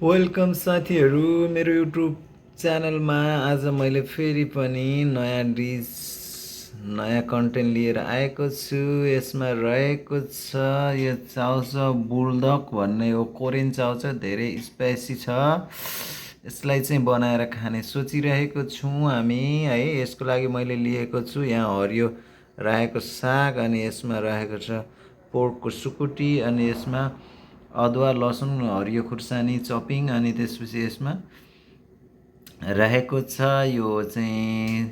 Welcome साथीहरू मेरो YouTube च्यानलमा आज मैले फेरि पनि नयाँ डिस नयाँ कन्टेन्ट लिएर आएको छु। यसमा रहेको छ यो चाउचाउ बुल्डक भन्ने हो, कोरियन चाउचाउ, धेरै स्पाइसी छ। यसलाई चाहिँ बनाएर खाने सोचिरहेको छौँ हामी है। यसको लागि मैले लिएको छु यहाँ हरियो रायोको साग, अनि यसमा रहेको छ पोर्कको सुकुटी, अनि यसमा अदुवा लसुन हरियो खुर्सानी चपिङ, अनि त्यसपछि यसमा रहेको छ यो चाहिँ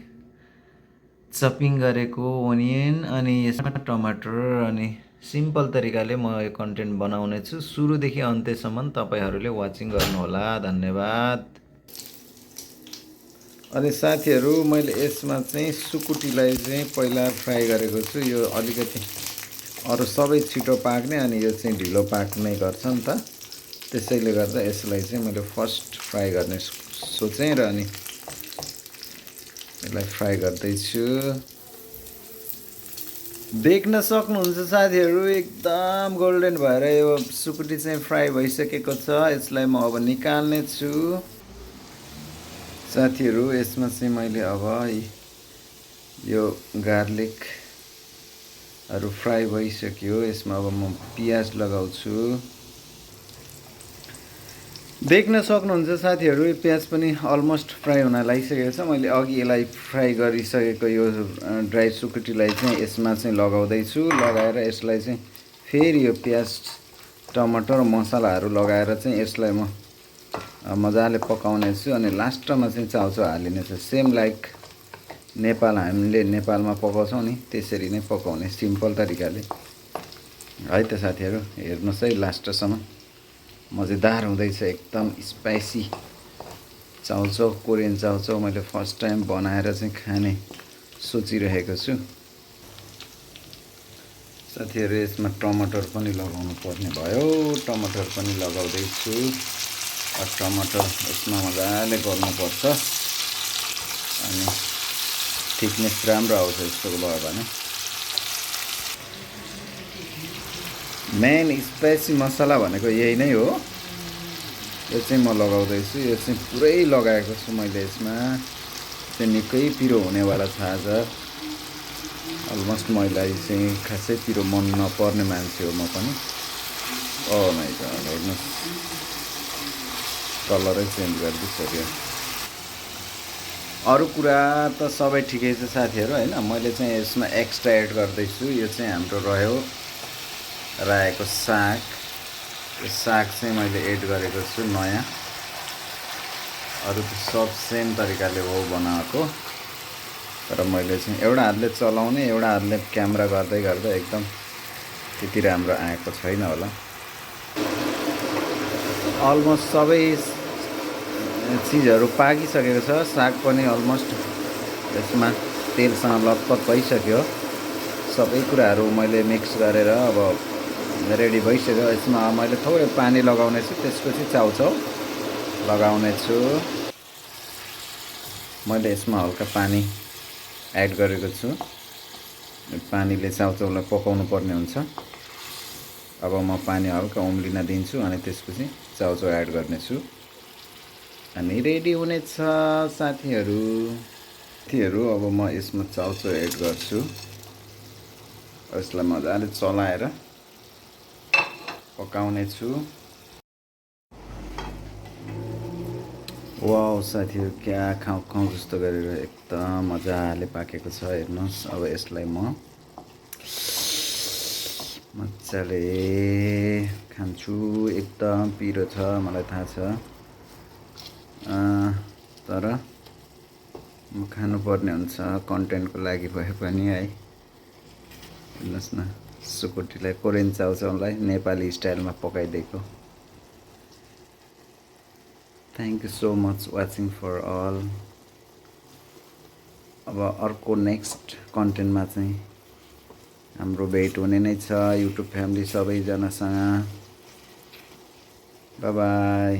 चपिङ गरेको ओनियन, अनि यसमा टमाटर। अनि सिम्पल तरिकाले म यो कन्टेन्ट बनाउने छु। सुरुदेखि अन्त्यसम्म तपाईँहरूले वाचिङ गर्नुहोला। धन्यवाद। अनि साथीहरू मैले यसमा चाहिँ सुकुटीलाई चाहिँ पहिला फ्राई गरेको छु। यो अलिकति अरू सबै छिटो पाक्ने, अनि यो चाहिँ ढिलो पाक्ने गर्छ नि त, त्यसैले गर्दा यसलाई चाहिँ मैले फर्स्ट फ्राई गर्ने सोचेँ र अनि यसलाई फ्राई गर्दैछु। देख्न सक्नुहुन्छ साथीहरू एकदम गोल्डन भएर यो सुकुटी चाहिँ फ्राई भइसकेको छ। यसलाई म अब निकाल्ने छु साथीहरू। यसमा चाहिँ मैले अब यो गार्लिकहरू फ्राई भइसक्यो। यसमा अब म पियाज लगाउँछु। देख्न सक्नुहुन्छ साथीहरू यो प्याज पनि अलमोस्ट फ्राई हुन लागिसकेको छ। मैले अघि यसलाई फ्राई गरिसकेको यो ड्राई सुकुटीलाई चाहिँ यसमा चाहिँ लगाउँदैछु। लगाएर यसलाई चाहिँ फेरि यो प्याज टमाटर मसलाहरू लगाएर चाहिँ यसलाई म मजाले पकाउने छु। अनि लास्टमा चाहिँ चाउचाउ हालिने छु। सेम लाइक हामीले नेपालमा पकाउँछौँ नि त्यसरी नै पकाउने सिम्पल तरिकाले है त साथीहरू। हेर्नुहोस् है लास्टसम्म मजेदार हुँदैछ, एकदम स्पाइसी चाउचाउ, कोरियन चाउचाउ मैले फर्स्ट टाइम बनाएर चाहिँ खाने सोचिरहेको छु साथीहरू। यसमा टमाटर पनि लगाउनु पर्ने भयो, टमाटर पनि लगाउँदैछु। टमाटर यसमा मजाले गर्नुपर्छ, अनि थिकनेस राम्रो आउँछ यस्तो भयो भने। मेन स्पाइसी मसला भनेको यही नै हो। यो चाहिँ म लगाउँदैछु। यो चाहिँ पुरै लगाएको छु मैले। यसमा चाहिँ निकै पिरो हुनेवाला छ आज। अलमोस्ट मलाई चाहिँ खासै पिरो मन नपर्ने मान्छे हो म पनि। ओ माइ गॉड, हेर्नुहोस् कलरै चेन्ज गरिदिइसक्यो। अरू कुरा त सबै ठिकै छ साथीहरू होइन। मैले चाहिँ यसमा एक्स्ट्रा एड गर्दैछु। यो चाहिँ हाम्रो रह्यो रायोको साग। यो साग चाहिँ मैले एड गरेको छु नयाँ। अरू त सब सेम तरिकाले हो बनाएको, तर मैले चाहिँ एउटा हातले चलाउने एउटा हातले क्यामेरा गर्दै गर्दा एकदम त्यति राम्रो आएको छैन होला। अलमोस्ट सबै चिजहरू पाकिसकेको छ। साग पनि अलमोस्ट यसमा तेलसँग लतपत भइसक्यो। सबै कुराहरू मैले मिक्स गरेर अब रेडी भइसक्यो। यसमा मैले थोरै पानी लगाउने छु, त्यसपछि चाउचाउ लगाउने छु। मैले यसमा हल्का पानी एड गरेको छु। पानीले चाउचाउलाई पकाउनु पर्ने हुन्छ। अब म पानी हल्का उम्लिन दिन्छु, अनि त्यसपछि चाउचाउ एड गर्नेछु, अनि रेडी हुनेछ साथीहरू। अब म यसमा चाउचाउ एड गर्छु। यसलाई मजाले चलाएर पकाउने छु। वाउ साथीहरू, क्या खाउँ जस्तो गरेर एकदम मजाले पाकेको छ। हेर्नुहोस् अब यसलाई म मजाले खान्छु। एकदम पिरो छ मलाई थाहा छ, तर म खानुपर्ने हुन्छ कन्टेन्टको लागि भए पनि है। हेर्नुहोस् न, सुकुटीलाई कोरियन चाउचाउलाई नेपाली स्टाइलमा पकाइदिएको। Thank you so much watching for all. अब अर्को नेक्स्ट कन्टेन्टमा चाहिँ हाम्रो भेट हुने नै छ युट्युब फ्यामिली सबैजनासँग। By by.